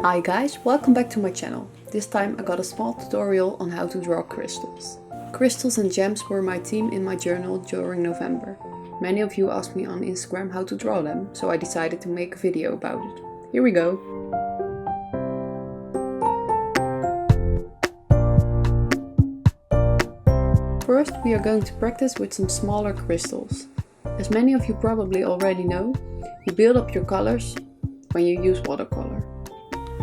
Hi guys, welcome back to my channel. This time I got a small tutorial on how to draw crystals. Crystals and gems were my theme in my journal during November. Many of you asked me on Instagram how to draw them, so I decided to make a video about it. Here we go! First we are going to practice with some smaller crystals. As many of you probably already know, you build up your colors when you use watercolor.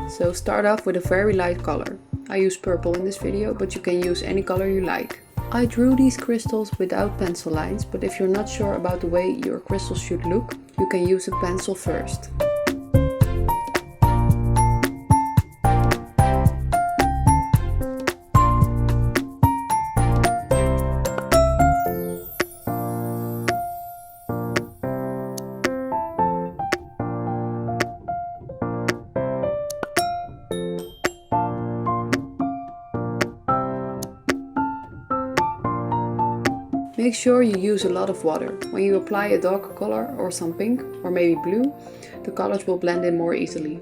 So start off with a very light color. I use purple in this video, but you can use any color you like. I drew these crystals without pencil lines, but if you're not sure about the way your crystals should look, you can use a pencil first. Make sure you use a lot of water. When you apply a darker color or some pink or maybe blue, the colors will blend in more easily.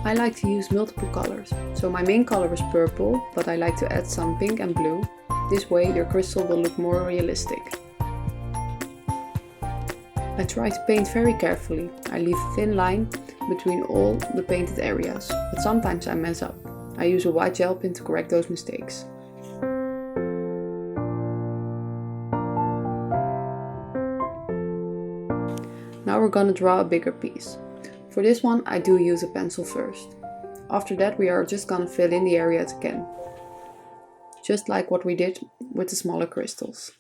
I like to use multiple colors, so my main color is purple, but I like to add some pink and blue. This way your crystal will look more realistic. I try to paint very carefully. I leave a thin line between all the painted areas, but sometimes I mess up. I use a white gel pen to correct those mistakes. Now we're gonna draw a bigger piece. For this one I do use a pencil first. After that we are just gonna fill in the areas again. Just like what we did with the smaller crystals.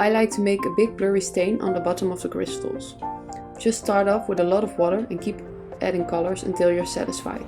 I like to make a big blurry stain on the bottom of the crystals. Just start off with a lot of water and keep adding colors until you're satisfied.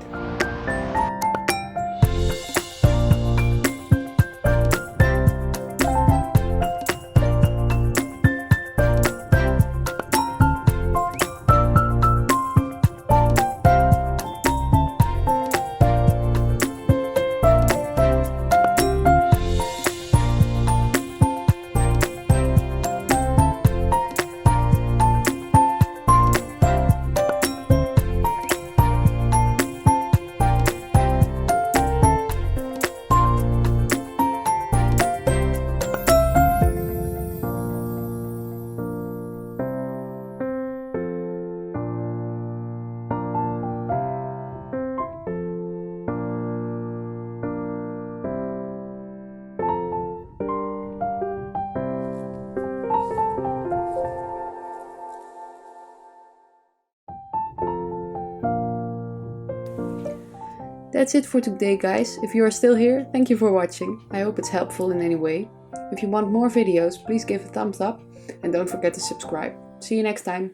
That's it for today guys. If you are still here, thank you for watching. I hope it's helpful in any way. If you want more videos, please give a thumbs up and don't forget to subscribe. See you next time.